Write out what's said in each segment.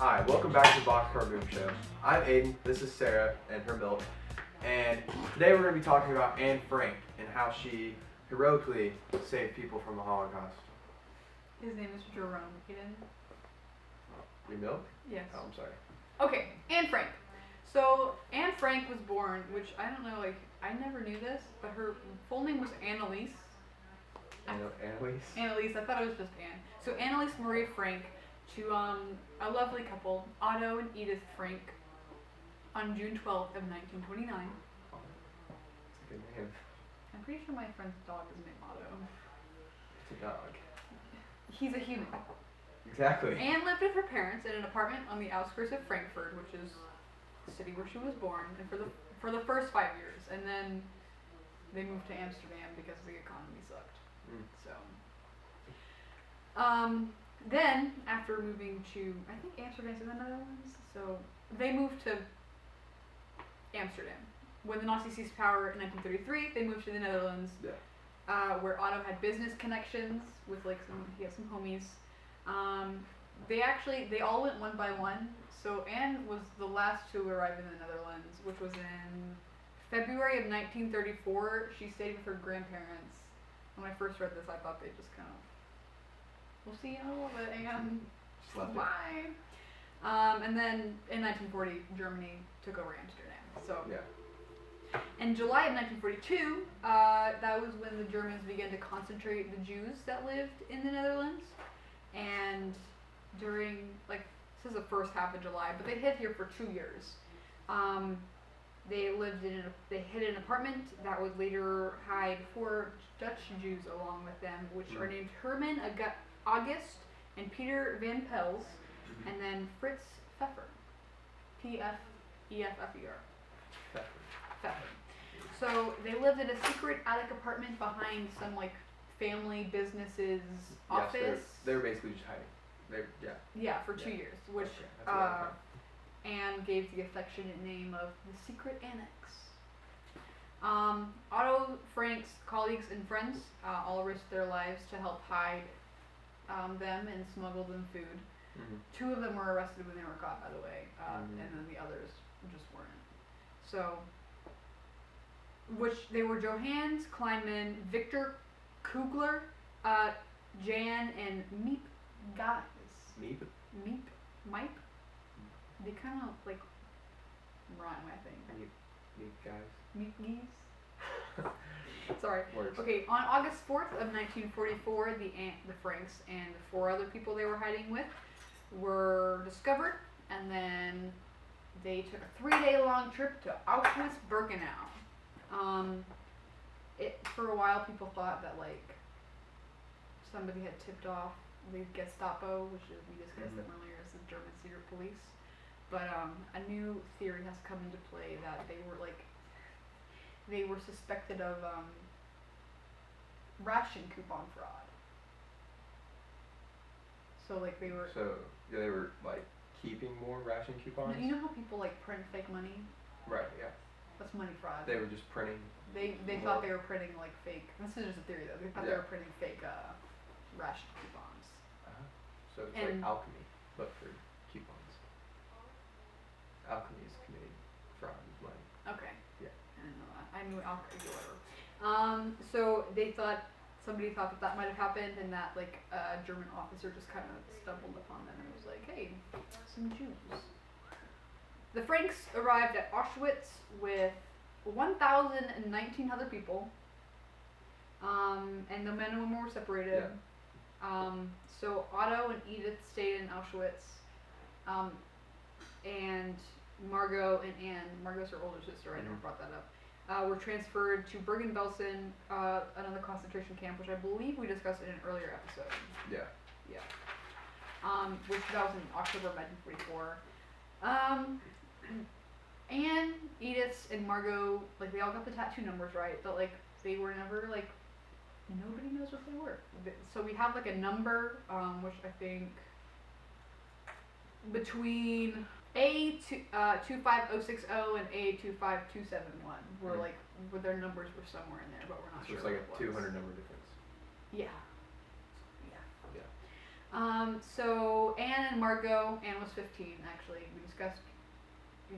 Hi, welcome back to the Bockscar Boom Show. I'm Aiden, this is Sarah and her milk, and today we're going to be talking about Anne Frank and how she heroically saved people from the Holocaust. His name is Jerome Aiden. Your milk? Yes. Oh, I'm sorry. Okay, Anne Frank. So, Anne Frank was born, which I don't know, I never knew this, but her full name was Annalise. Annalise? Annalise, I thought it was just Anne. So, Annalise Marie Frank to a lovely couple, Otto and Edith Frank, on June 12th of 1929. Oh, that's a good name. I'm pretty sure my friend's dog is named Otto. It's a dog. He's a human. Exactly. Anne lived with her parents in an apartment on the outskirts of Frankfurt, which is the city where she was born, and for the first 5 years, and then they moved to Amsterdam because the economy sucked. So, then after moving to, I think Amsterdam's in the Netherlands, so they moved to Amsterdam. When the Nazis seized power in 1933, they moved to the Netherlands, where Otto had business connections with he had some homies. They all went one by one. So Anne was the last to arrive in the Netherlands, which was in February of 1934. She stayed with her grandparents. When I first read this, I thought they just kind of, we'll see in a little bit, Anne. Bye. And then in 1940, Germany took over Amsterdam. So in July of 1942, that was when the Germans began to concentrate the Jews that lived in the Netherlands. And during, this is the first half of July, but they hid here for 2 years. They hid in an apartment that would later hide 4 Dutch Jews along with them, which are named Herman August and Peter van Pels, and then Fritz Pfeffer. P-F-E-F-F-E-R. Pfeffer. So they lived in a secret attic apartment behind some family businesses office. Yes, they were basically just hiding. For 2 years, which Anne gave the affectionate name of the Secret Annex. Otto Frank's colleagues and friends all risked their lives to help hide them and smuggle them food. 2 of them were arrested when they were caught, by the way, and then the others just weren't. So, which they were Johannes Kleinman, Victor Kugler, Jan, and Miep Guys. Meep? Miep? They kind of rhyme, I think. Meep guys. Meep geese. Sorry. Words. Okay, on August 4th of 1944, the Franks and the 4 other people they were hiding with were discovered, and then they took a 3-day-long trip to Auschwitz-Birkenau. For a while, people thought that somebody had tipped off the Gestapo, which we discussed them earlier as the German secret police. But a new theory has come into play that they were suspected of ration coupon fraud. So they were. So they were keeping more ration coupons. You know how people print fake money? Right. Yeah. That's money fraud. They were just printing. They thought they were printing fake. This is just a theory though. They thought they were printing fake ration coupons. So it's like alchemy, but for coupons. Alchemy is committing fraud with money. Okay. Yeah. I didn't know that. I knew alchemy, whatever. So somebody thought that might have happened, and that a German officer just kind of stumbled upon them and was like, "Hey, some Jews." The Franks arrived at Auschwitz with 1,019 other people, and the men and women were separated. So Otto and Edith stayed in Auschwitz, and Margot and Anne, Margot's her older sister, I never brought that up, were transferred to Bergen-Belsen, another concentration camp, which I believe we discussed in an earlier episode. Yeah. Which that was in October of 1944. Anne, Edith, and Margot, they all got the tattoo numbers right, but they were never nobody knows what they were. So we have a number, which I think between A25060 and A25271 were where their numbers were somewhere in there, but we're not sure. So it's a 200 number difference. Yeah. So Anne and Margot, Anne was 15 actually. We discussed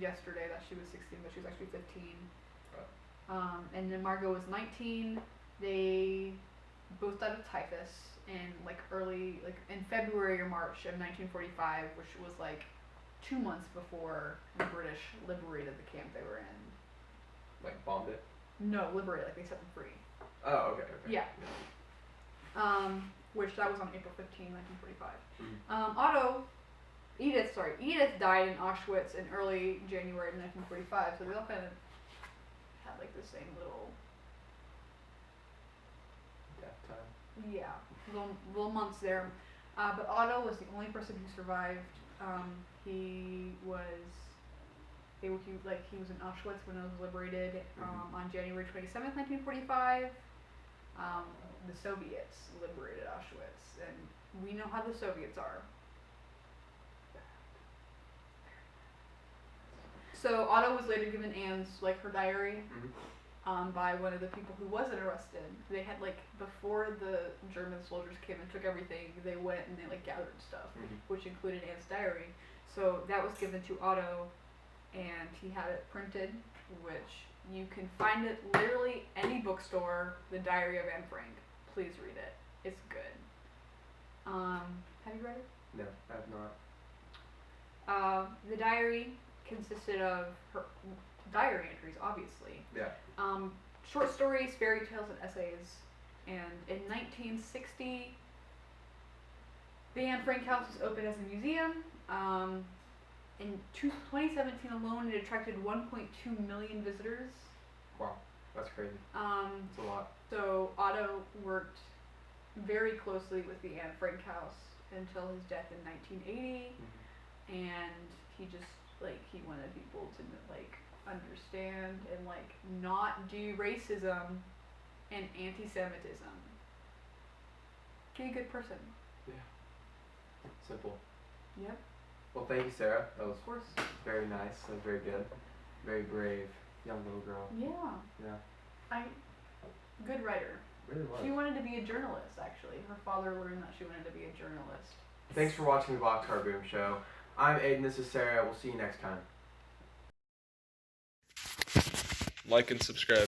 yesterday that she was 16, but she was actually 15. And then Margot was 19. They both died of typhus in in February or March of 1945, which was like 2 months before the British liberated the camp they were in. Like bombed it? No, liberated, like they set them free. Oh, okay. Yeah. Which that was on April 15, 1945. Edith died in Auschwitz in early January of 1945, so they all kind of had like the same little death time. Yeah, little months there. But Otto was the only person who survived. He was in Auschwitz when it was liberated on January 27th, 1945. The Soviets liberated Auschwitz, and we know how the Soviets are. So Otto was later given Anne's her diary. By one of the people who wasn't arrested. They had before the German soldiers came and took everything, they went and they gathered stuff, which included Anne's diary. So that was given to Otto, and he had it printed, which you can find it literally any bookstore. The Diary of Anne Frank. Please read it. It's good. Have you read it? No, I have not. The diary consisted of her diary entries, obviously. Yeah. Short stories, fairy tales, and essays. And in 1960, the Anne Frank House was opened as a museum. In 2017 alone, it attracted 1.2 million visitors. Wow, that's crazy. That's a lot. So Otto worked very closely with the Anne Frank House until his death in 1980, and he just he wanted people to understand and not do racism and anti-Semitism. Be a good person. Yeah. Simple. Yep. Well, thank you, Sarah. That was Of course. very nice. That was very good. Very brave, young little girl. Yeah. Yeah. Good writer. Really was. She wanted to be a journalist, actually. Her father learned that she wanted to be a journalist. Thanks for watching the Bockscar Boom Show. I'm Aiden. This is Sarah. We'll see you next time. Like and subscribe.